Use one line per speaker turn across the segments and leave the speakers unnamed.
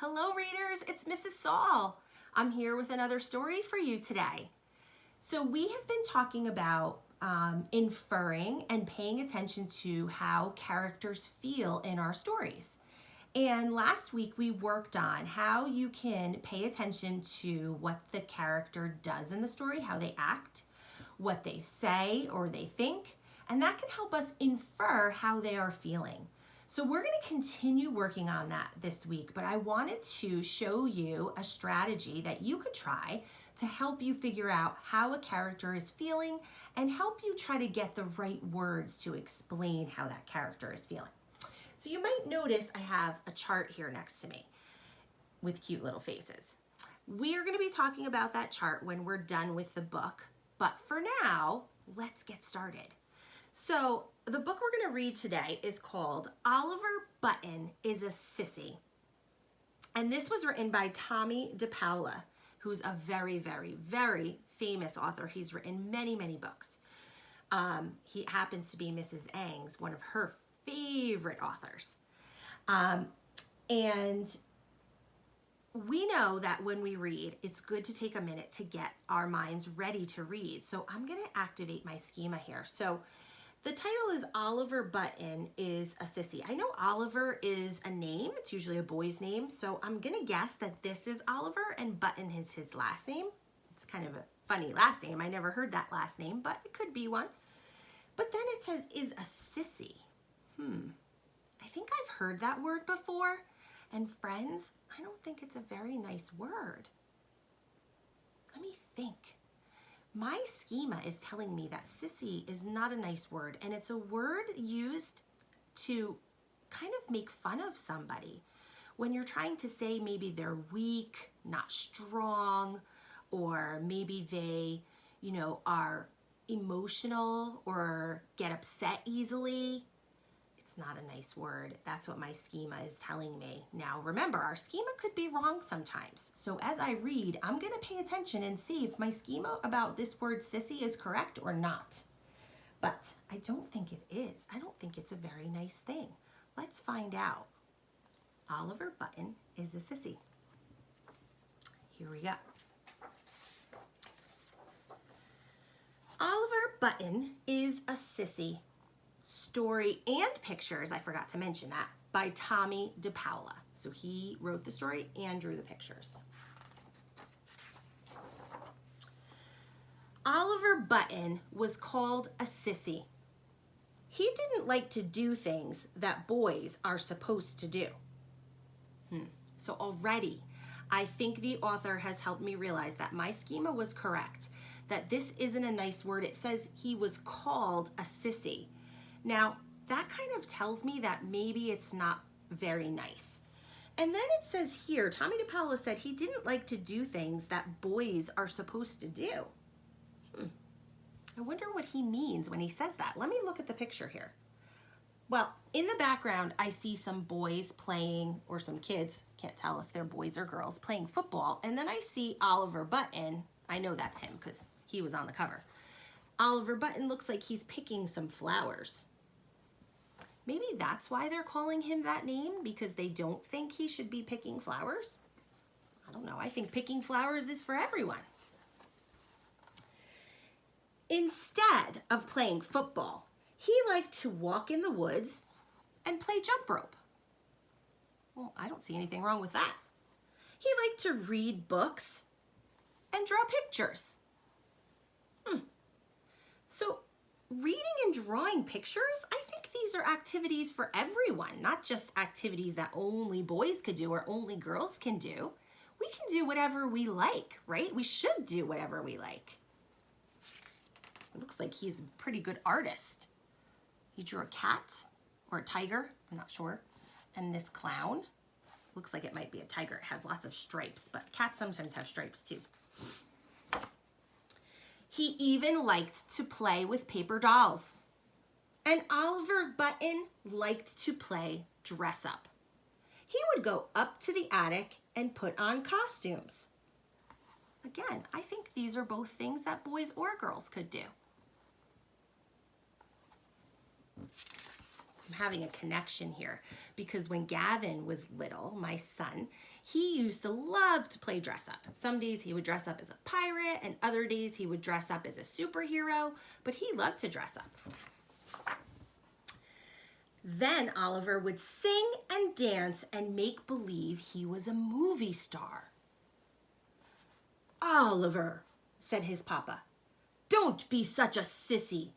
Hello readers, it's Mrs. Saul. I'm here with another story for you today. So we have been talking about inferring and paying attention to how characters feel in our stories. And last week we worked on how you can pay attention to what the character does in the story, how they act, what they say or they think, and that can help us infer how they are feeling. So we're going to continue working on that this week, but I wanted to show you a strategy that you could try to help you figure out how a character is feeling and help you try to get the right words to explain how that character is feeling. So you might notice I have a chart here next to me with cute little faces. We are going to be talking about that chart when we're done with the book, but for now, let's get started. So the book we're going to read today is called Oliver Button is a Sissy. And this was written by Tommy DePaula, who's a very, very, very famous author. He's written many, many books. He happens to be Mrs. Ang's, one of her favorite authors. And we know that when we read, it's good to take a minute to get our minds ready to read. So I'm going to activate my schema here. So the title is Oliver Button is a Sissy. I know Oliver is a name. It's usually a boy's name. So I'm going to guess that this is Oliver and Button is his last name. It's kind of a funny last name. I never heard that last name, but it could be one. But then it says is a sissy. I think I've heard that word before. And friends, I don't think it's a very nice word. Let me think. My schema is telling me that sissy is not a nice word, and it's a word used to kind of make fun of somebody. When you're trying to say maybe they're weak, not strong, or maybe they, are emotional or get upset easily. It's not a nice word. That's what my schema is telling me. Now remember, our schema could be wrong sometimes. So as I read, I'm going to pay attention and see if my schema about this word sissy is correct or not. But I don't think it is. I don't think it's a very nice thing. Let's find out. Oliver Button is a sissy. Here we go. Oliver Button is a sissy. Story and pictures, I forgot to mention that, by Tommy DePaula. So he wrote the story and drew the pictures. Oliver Button was called a sissy. He didn't like to do things that boys are supposed to do. So already, I think the author has helped me realize that my schema was correct, that this isn't a nice word. It says he was called a sissy. Now, that kind of tells me that maybe it's not very nice. And then it says here, Tommy DePaula said he didn't like to do things that boys are supposed to do. I wonder what he means when he says that. Let me look at the picture here. Well, in the background, I see some boys playing, or some kids, can't tell if they're boys or girls, playing football. And then I see Oliver Button. I know that's him because he was on the cover. Oliver Button looks like he's picking some flowers. Maybe that's why they're calling him that name, because they don't think he should be picking flowers. I don't know. I think picking flowers is for everyone. Instead of playing football, he liked to walk in the woods and play jump rope. Well, I don't see anything wrong with that. He liked to read books and draw pictures. So reading and drawing pictures, I think these are activities for everyone, not just activities that only boys could do or only girls can do. We can do whatever we like, right? We should do whatever we like. It looks like he's a pretty good artist. He drew a cat or a tiger, I'm not sure. And this clown, looks like it might be a tiger. It has lots of stripes, but cats sometimes have stripes too. He even liked to play with paper dolls. And Oliver Button liked to play dress up. He would go up to the attic and put on costumes. Again, I think these are both things that boys or girls could do. I'm having a connection here because when Gavin was little, my son, he used to love to play dress up. Some days he would dress up as a pirate and other days he would dress up as a superhero, but he loved to dress up. Then Oliver would sing and dance and make believe he was a movie star. Oliver, said his papa, don't be such a sissy.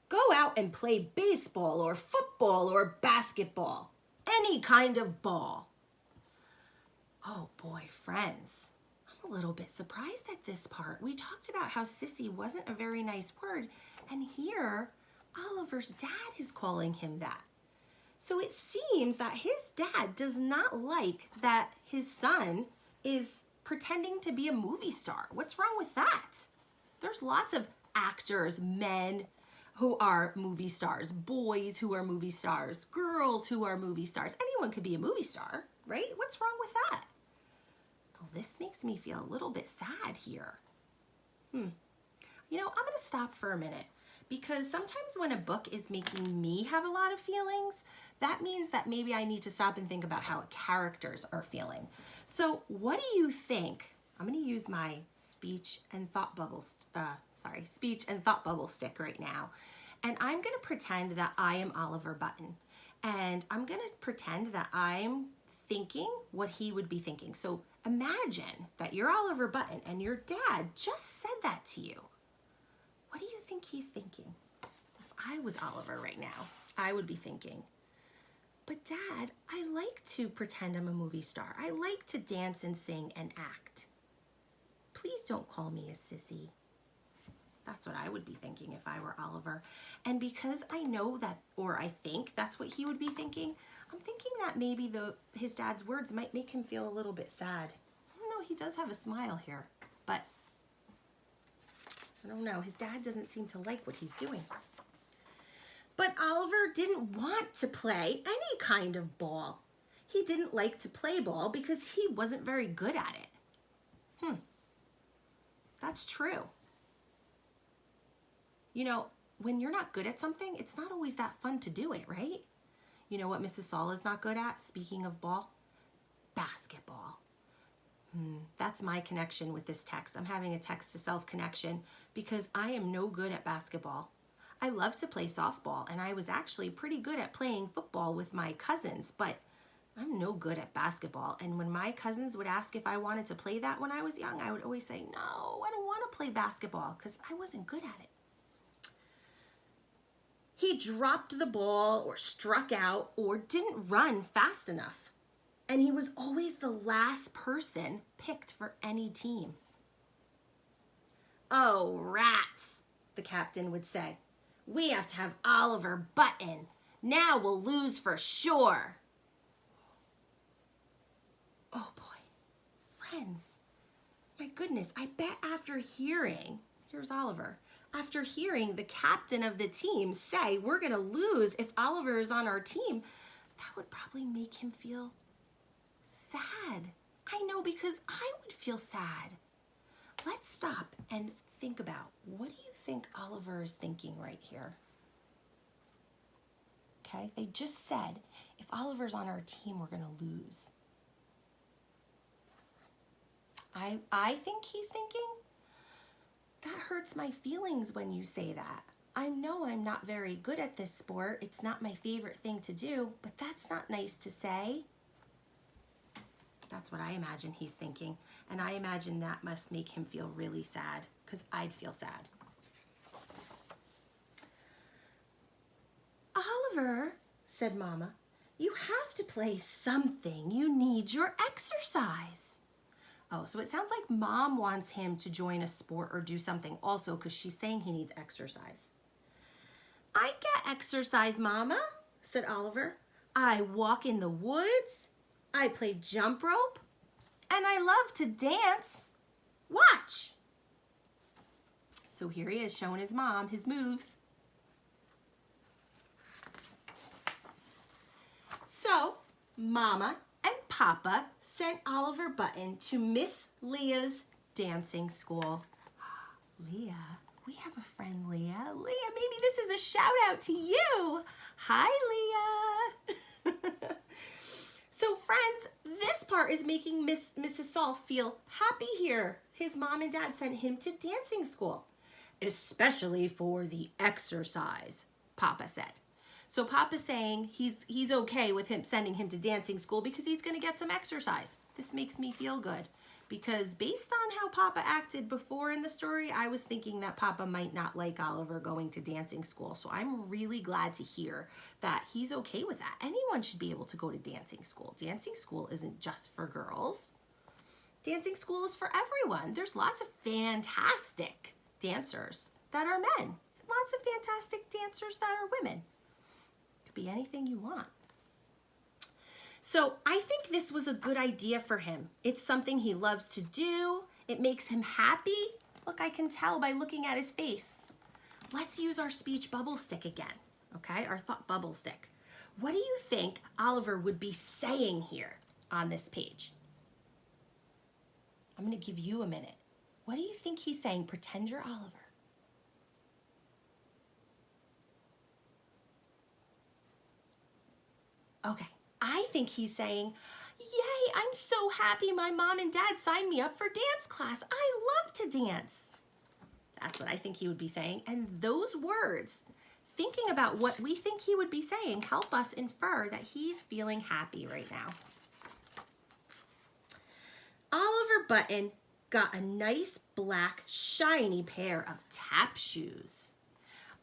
Go out and play baseball or football or basketball, any kind of ball. Oh boy, friends, I'm a little bit surprised at this part. We talked about how sissy wasn't a very nice word, and here Oliver's dad is calling him that. So it seems that his dad does not like that his son is pretending to be a movie star. What's wrong with that? There's lots of actors, men who are movie stars, boys who are movie stars, girls who are movie stars. Anyone could be a movie star, right? What's wrong with that? Oh, this makes me feel a little bit sad here. You know, I'm going to stop for a minute because sometimes when a book is making me have a lot of feelings, that means that maybe I need to stop and think about how characters are feeling. So what do you think? I'm going to use my speech and thought bubble stick right now. And I'm going to pretend that I am Oliver Button. And I'm going to pretend that I'm thinking what he would be thinking. So imagine that you're Oliver Button and your dad just said that to you. What do you think he's thinking? If I was Oliver right now, I would be thinking, but Dad, I like to pretend I'm a movie star. I like to dance and sing and act. Please don't call me a sissy. That's what I would be thinking if I were Oliver. And because I know that, or I think that's what he would be thinking, I'm thinking that maybe his dad's words might make him feel a little bit sad. Even though he does have a smile here, but I don't know. His dad doesn't seem to like what he's doing. But Oliver didn't want to play any kind of ball. He didn't like to play ball because he wasn't very good at it. That's true. You know, when you're not good at something, it's not always that fun to do it, right? You know what Mrs. Saul is not good at, speaking of ball? Basketball. That's my connection with this text. I'm having a text to self connection because I am no good at basketball. I love to play softball, and I was actually pretty good at playing football with my cousins, but I'm no good at basketball. And when my cousins would ask if I wanted to play that when I was young, I would always say, no, I don't want to play basketball because I wasn't good at it. He dropped the ball or struck out or didn't run fast enough. And he was always the last person picked for any team. Oh, rats, the captain would say. We have to have Oliver Button. Now we'll lose for sure. Oh boy, friends, my goodness, I bet after hearing, here's Oliver, after hearing the captain of the team say we're gonna lose if Oliver is on our team, that would probably make him feel sad. I know, because I would feel sad. Let's stop and think about, what do you think Oliver is thinking right here? Okay, they just said, if Oliver's on our team, we're gonna lose. I think he's thinking, that hurts my feelings when you say that. I know I'm not very good at this sport. It's not my favorite thing to do, but that's not nice to say. That's what I imagine he's thinking. And I imagine that must make him feel really sad, because I'd feel sad. Oliver, said Mama, you have to play something. You need your exercise. Oh, so it sounds like Mom wants him to join a sport or do something also, because she's saying he needs exercise. I get exercise, Mama, said Oliver. I walk in the woods, I play jump rope, and I love to dance. Watch. So here he is showing his mom his moves. So Mama and Papa sent Oliver Button to Miss Leah's dancing school. Leah we have a friend, Leah. Leah, maybe this is a shout out to you. Hi, Leah. So friends, this part is making Mrs. Saul feel happy here. His mom and dad sent him to dancing school, especially for the exercise, Papa said. So Papa's saying he's okay with him sending him to dancing school because he's going to get some exercise. This makes me feel good because based on how Papa acted before in the story, I was thinking that Papa might not like Oliver going to dancing school. So I'm really glad to hear that he's okay with that. Anyone should be able to go to dancing school. Dancing school isn't just for girls. Dancing school is for everyone. There's lots of fantastic dancers that are men. Lots of fantastic dancers that are women. Could be anything you want. So I think this was a good idea for him. It's something he loves to do. It makes him happy. Look, I can tell by looking at his face. Let's use our speech bubble stick again, okay? Our thought bubble stick. What do you think Oliver would be saying here on this page? I'm going to give you a minute. What do you think he's saying? Pretend you're Oliver. Okay. I think he's saying, yay, I'm so happy my mom and dad signed me up for dance class. I love to dance. That's what I think he would be saying. And those words, thinking about what we think he would be saying, help us infer that he's feeling happy right now. Oliver Button got a nice black shiny pair of tap shoes.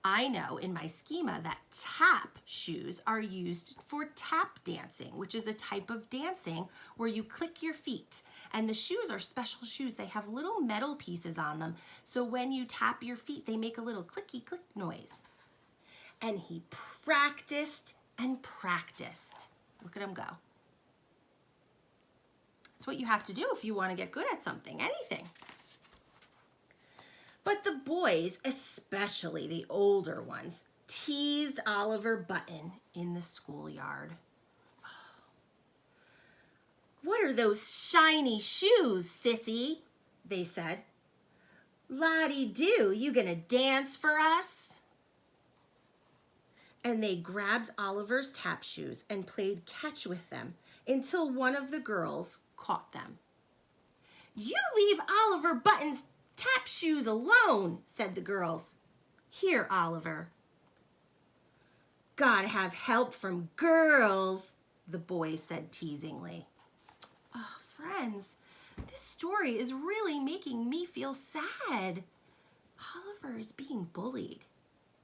I know in my schema that tap shoes are used for tap dancing, which is a type of dancing where you click your feet. And the shoes are special shoes. They have little metal pieces on them. So when you tap your feet, they make a little clicky click noise. And he practiced and practiced. Look at him go. That's what you have to do if you want to get good at something, anything. But the boys, especially the older ones, teased Oliver Button in the schoolyard. What are those shiny shoes, Sissy? They said. Lottie-doo, you gonna dance for us? And they grabbed Oliver's tap shoes and played catch with them until one of the girls caught them. You leave Oliver Button's tap shoes alone, said the girls. Here, Oliver. Gotta have help from girls, the boys said teasingly. Oh, friends, this story is really making me feel sad. Oliver is being bullied.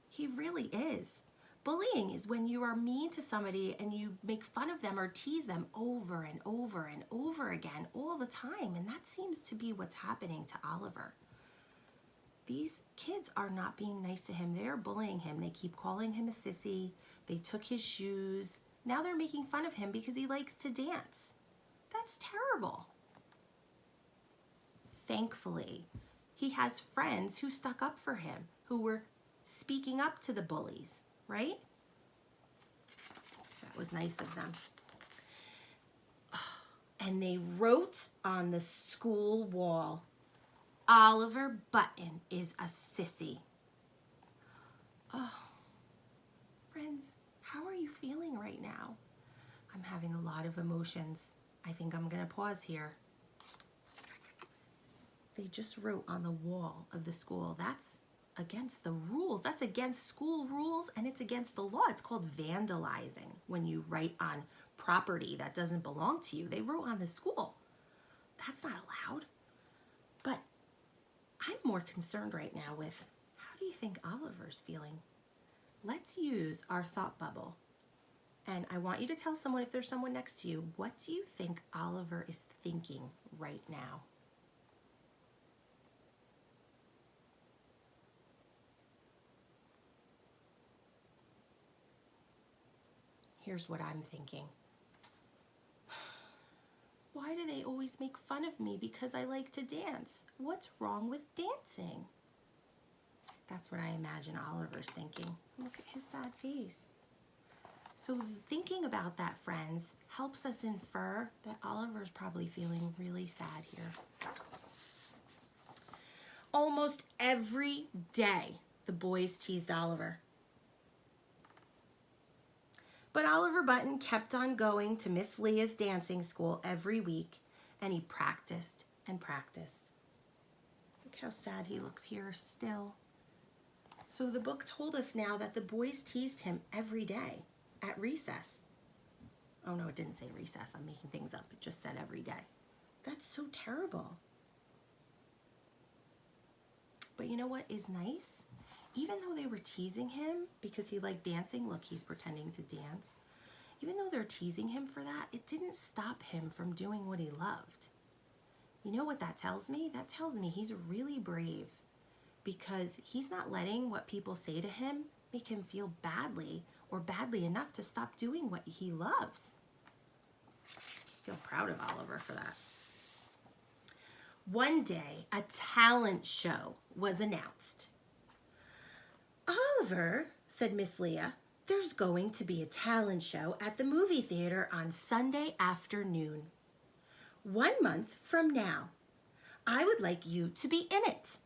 He really is. Bullying is when you are mean to somebody and you make fun of them or tease them over and over and over again all the time. And that seems to be what's happening to Oliver. These kids are not being nice to him. They're bullying him. They keep calling him a sissy. They took his shoes. Now they're making fun of him because he likes to dance. That's terrible. Thankfully, he has friends who stuck up for him, who were speaking up to the bullies, right? That was nice of them. And they wrote on the school wall, Oliver Button is a sissy. Oh, friends, how are you feeling right now? I'm having a lot of emotions. I think I'm gonna pause here. They just wrote on the wall of the school. That's against the rules. That's against school rules and it's against the law. It's called vandalizing when you write on property that doesn't belong to you. They wrote on the school. That's not allowed. But I'm more concerned right now with how do you think Oliver's feeling? Let's use our thought bubble. And I want you to tell someone, if there's someone next to you, what do you think Oliver is thinking right now? Here's what I'm thinking. Why do they always make fun of me because I like to dance? What's wrong with dancing? That's what I imagine Oliver's thinking. Look at his sad face. So thinking about that, friends, helps us infer that Oliver's probably feeling really sad here. Almost every day, the boys teased Oliver. But Oliver Button kept on going to Miss Leah's dancing school every week, and he practiced and practiced. Look how sad he looks here still. So the book told us now that the boys teased him every day at recess. Oh no, it didn't say recess. I'm making things up. It just said every day. That's so terrible. But you know what is nice? Even though they were teasing him because he liked dancing, look, he's pretending to dance. Even though they're teasing him for that, it didn't stop him from doing what he loved. You know what that tells me? That tells me he's really brave because he's not letting what people say to him make him feel badly or badly enough to stop doing what he loves. I feel proud of Oliver for that. One day, a talent show was announced. Oliver, said Miss Leah, there's going to be a talent show at the movie theater on Sunday afternoon. 1 month from now. I would like you to be in it.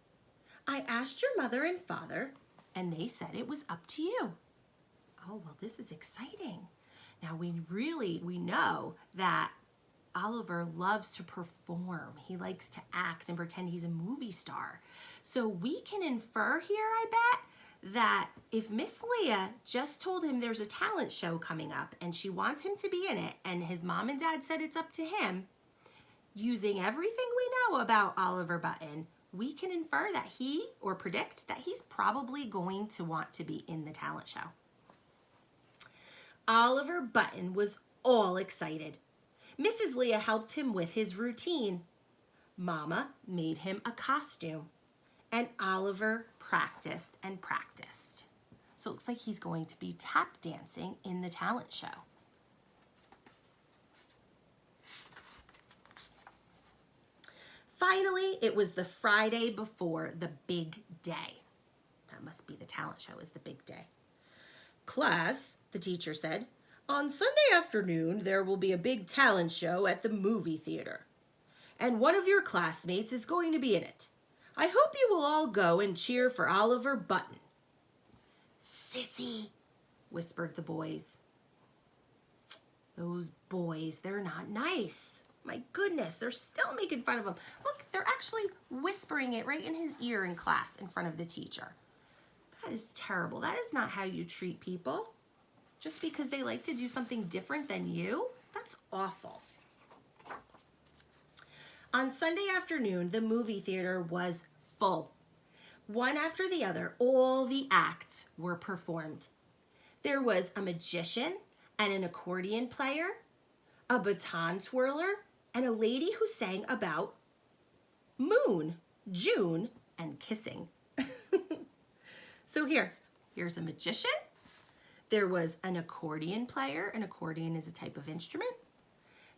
I asked your mother and father, and they said it was up to you. Oh, well, this is exciting. Now, we know that Oliver loves to perform. He likes to act and pretend he's a movie star. So we can infer here, I bet, that if Miss Leah just told him there's a talent show coming up and she wants him to be in it and his mom and dad said it's up to him, using everything we know about Oliver Button, we can infer that or predict that he's probably going to want to be in the talent show. Oliver Button was all excited. Mrs. Leah helped him with his routine. Mama made him a costume, and Oliver practiced and practiced. So it looks like he's going to be tap dancing in the talent show. Finally, it was the Friday before the big day. That must be the talent show is the big day. Class, the teacher said, on Sunday afternoon, there will be a big talent show at the movie theater. And one of your classmates is going to be in it. I hope you will all go and cheer for Oliver Button. Sissy, whispered the boys. Those boys, they're not nice. My goodness, they're still making fun of him. Look, they're actually whispering it right in his ear in class in front of the teacher. That is terrible. That is not how you treat people. Just because they like to do something different than you, that's awful. On Sunday afternoon, the movie theater was full. One after the other, all the acts were performed. There was a magician and an accordion player, a baton twirler, and a lady who sang about moon, June, and kissing. So here's a magician. There was an accordion player. An accordion is a type of instrument.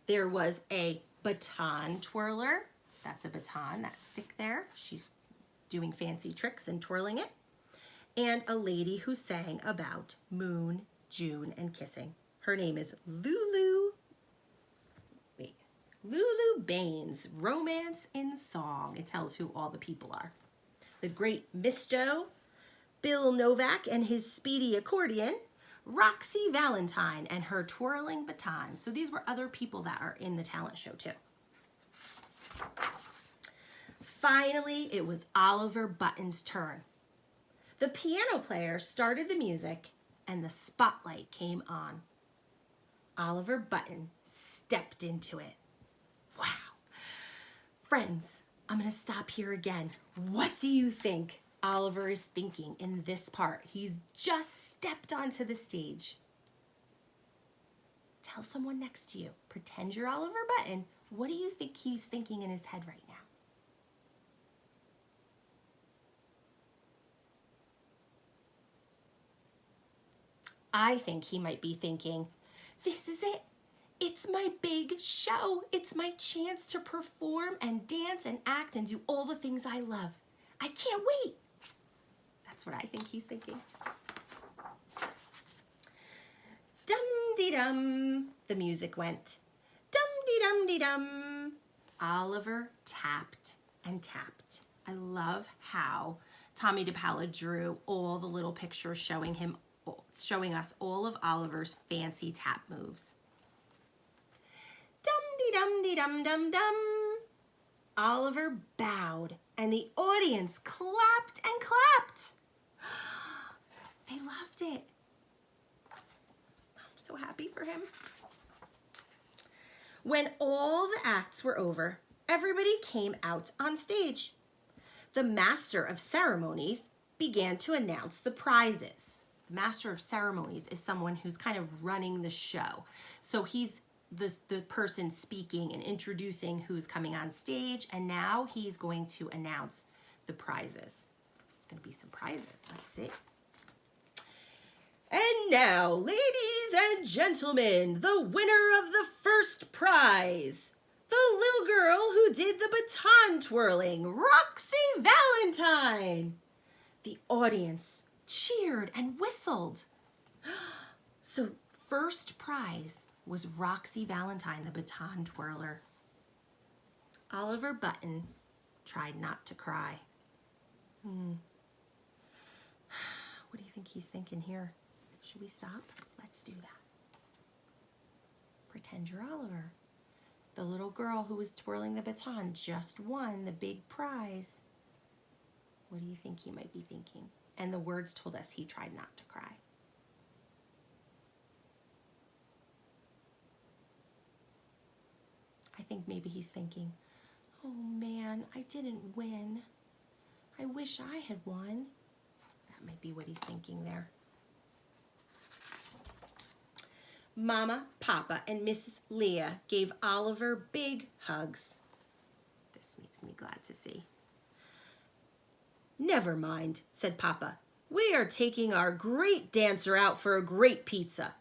There was a baton twirler. That's a baton, that stick there. She's doing fancy tricks and twirling it. And a lady who sang about moon, June, and kissing. Her name is Lulu Baines, Romance in Song. It tells who all the people are. The great Misto, Bill Novak and his speedy accordion, Roxy Valentine and her twirling baton. So these were other people that are in the talent show too. Finally, it was Oliver Button's turn. The piano player started the music and the spotlight came on. Oliver Button stepped into it. Wow. Friends, I'm going to stop here again. What do you think Oliver is thinking in this part? He's just stepped onto the stage. Tell someone next to you. Pretend you're Oliver Button. What do you think he's thinking in his head right now? I think he might be thinking, this is it. It's my big show. It's my chance to perform and dance and act and do all the things I love. I can't wait. That's what I think he's thinking. Dum-dee-dum, the music went. Dum-dee-dum-dee-dum. Oliver tapped and tapped I love how Tommy DePaola drew all the little pictures showing us all of Oliver's fancy tap moves. Dum-de-dum-de-dum-dum-dum. Oliver bowed, and the audience clapped and clapped. They loved it. I'm so happy for him. When all the acts were over, everybody came out on stage. The master of ceremonies began to announce the prizes. The master of ceremonies is someone who's kind of running the show. So he's the person speaking and introducing who's coming on stage, and now he's going to announce the prizes. There's going to be some prizes. Let's see. And now, ladies and gentlemen, the winner of the first prize, the little girl who did the baton twirling, Roxy Valentine. The audience cheered and whistled. So first prize was Roxy Valentine, the baton twirler. Oliver Button tried not to cry. What do you think he's thinking here? Should we stop? Let's do that. Pretend you're Oliver. The little girl who was twirling the baton just won the big prize. What do you think he might be thinking? And the words told us he tried not to cry. I think maybe he's thinking, oh man, I didn't win. I wish I had won. That might be what he's thinking there. Mama, Papa, and Mrs. Leah gave Oliver big hugs. This makes me glad to see. Never mind, said Papa. We are taking our great dancer out for a great pizza.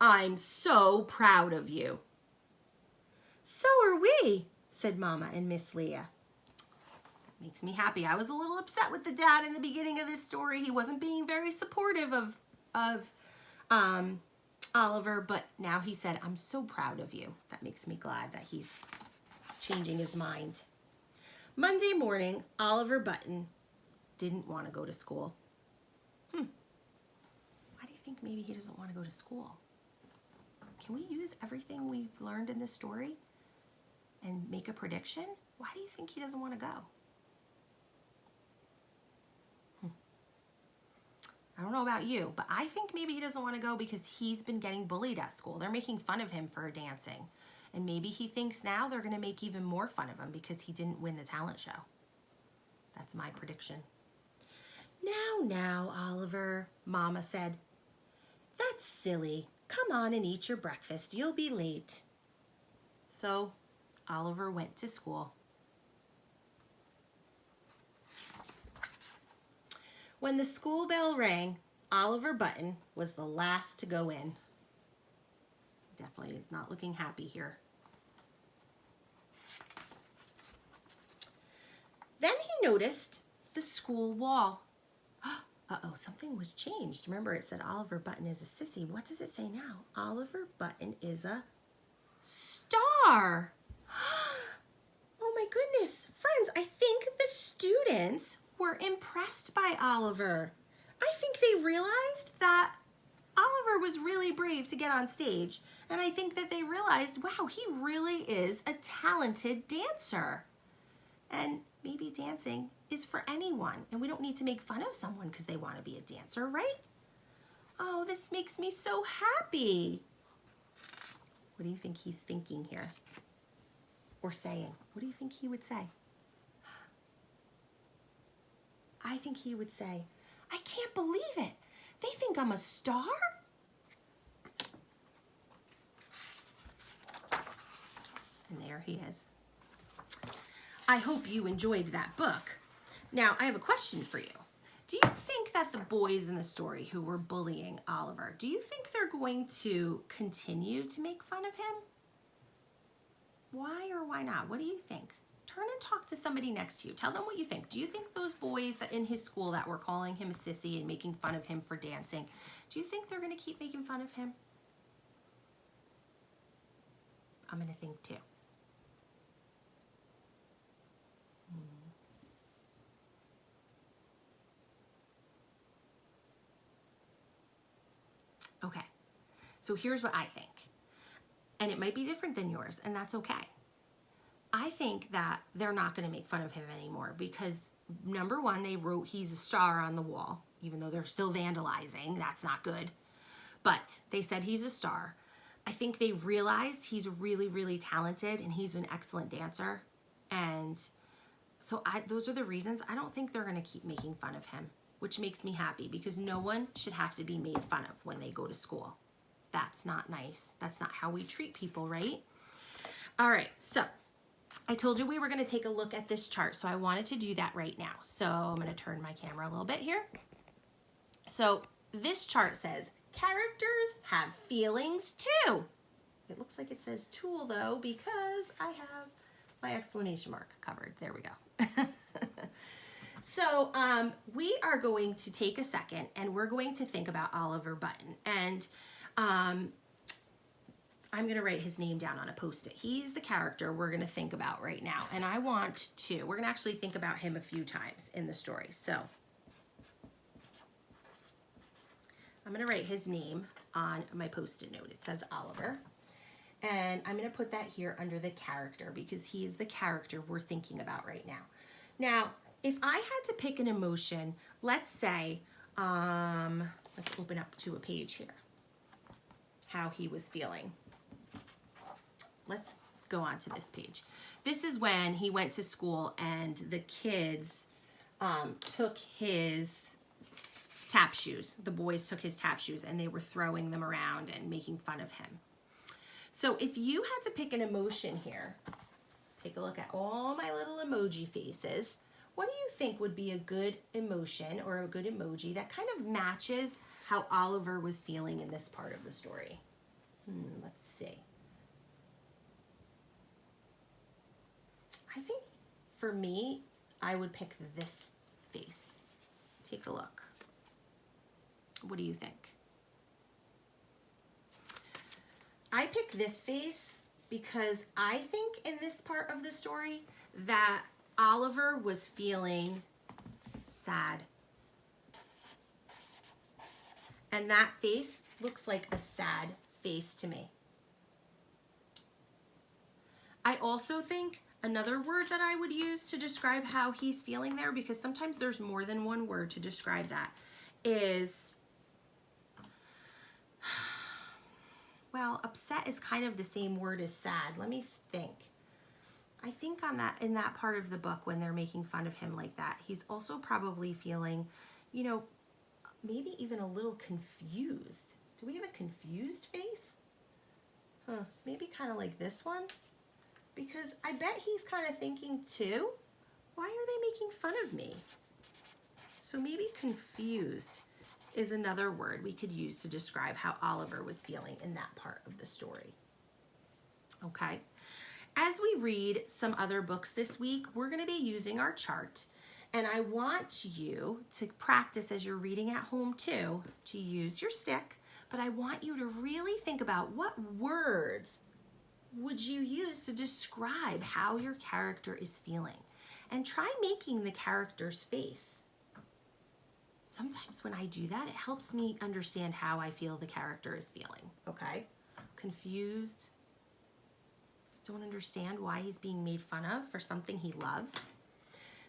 I'm so proud of you. So are we, said Mama and Miss Leah. That makes me happy. I was a little upset with the dad in the beginning of this story. He wasn't being very supportive of Oliver, but now he said, I'm so proud of you. That makes me glad that he's changing his mind. Monday morning, Oliver Button didn't want to go to school. Why do you think maybe he doesn't want to go to school? Can we use everything we've learned in this story and make a prediction? Why do you think he doesn't want to go? I don't know about you, but I think maybe he doesn't want to go because he's been getting bullied at school. They're making fun of him for dancing. And maybe he thinks now they're going to make even more fun of him because he didn't win the talent show. That's my prediction. Now, Oliver, Mama said. That's silly. Come on and eat your breakfast. You'll be late. So Oliver went to school. When the school bell rang, Oliver Button was the last to go in. Definitely is not looking happy here. Then he noticed the school wall. Uh-oh, something was changed. Remember, it said Oliver Button is a sissy. What does it say now? Oliver Button is a star. Oh my goodness. Friends, I think the students were impressed by Oliver. I think they realized that Oliver was really brave to get on stage. And I think that they realized, wow, he really is a talented dancer. And maybe dancing is for anyone. And we don't need to make fun of someone because they want to be a dancer, right? Oh, this makes me so happy. What do you think he's thinking here? Or saying? What do you think he would say? I think he would say, I can't believe it. They think I'm a star? And there he is. I hope you enjoyed that book. Now, I have a question for you. Do you think that the boys in the story who were bullying Oliver, do you think they're going to continue to make fun of him? Why or why not? What do you think? Turn and talk to somebody next to you. Tell them what you think. Do you think those boys that in his school that were calling him a sissy and making fun of him for dancing, do you think they're going to keep making fun of him? I'm going to think too. So here's what I think. And it might be different than yours, and that's okay. I think that they're not going to make fun of him anymore because, number one, they wrote he's a star on the wall, even though they're still vandalizing. That's not good. But they said he's a star. I think they realized he's really, really talented and he's an excellent dancer. And so those are the reasons. I don't think they're going to keep making fun of him, which makes me happy because no one should have to be made fun of when they go to school. That's not nice. That's not how we treat people, right? All right, so I told you we were going to take a look at this chart, so I wanted to do that right now. So I'm going to turn my camera a little bit here. So this chart says, characters have feelings too. It looks like it says tool though because I have my exclamation mark covered. There we go. So we are going to take a second and we're going to think about Oliver Button. And I'm going to write his name down on a Post-it. He's the character we're going to think about right now. And we're going to actually think about him a few times in the story. So I'm going to write his name on my Post-it note. It says Oliver. And I'm going to put that here under the character because he's the character we're thinking about right now. Now, if I had to pick an emotion, let's say, let's open up to a page here, how he was feeling. Let's go on to this page. This is when he went to school and the kids took his tap shoes. The boys took his tap shoes and they were throwing them around and making fun of him. So if you had to pick an emotion here, take a look at all my little emoji faces. What do you think would be a good emotion or a good emoji that kind of matches how Oliver was feeling in this part of the story? Let's see. I think for me, I would pick this face. Take a look. What do you think? I pick this face because I think in this part of the story that Oliver was feeling sad. And that face looks like a sad face to me. I also think another word that I would use to describe how he's feeling there, because sometimes there's more than one word to describe that, is, well, upset is kind of the same word as sad. Let me think. I think in that part of the book when they're making fun of him like that, he's also probably feeling, you know, maybe even a little confused. Do we have a confused face? Maybe kind of like this one. Because I bet he's kind of thinking too, why are they making fun of me? So maybe confused is another word we could use to describe how Oliver was feeling in that part of the story. Okay. As we read some other books this week, we're going to be using our chart. And I want you to practice as you're reading at home too, to use your stick. But I want you to really think about what words would you use to describe how your character is feeling? And try making the character's face. Sometimes when I do that, it helps me understand how I feel the character is feeling, okay? Confused, don't understand why he's being made fun of for something he loves.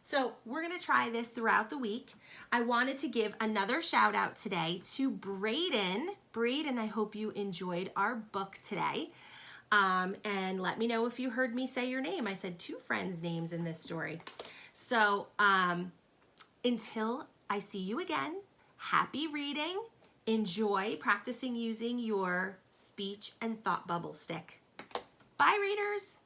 So we're gonna try this throughout the week. I wanted to give another shout out today to Brayden. Brayden, I hope you enjoyed our book today. And let me know if you heard me say your name. I said 2 friends' names in this story. So until I see you again, happy reading. Enjoy practicing using your speech and thought bubble stick. Bye, readers.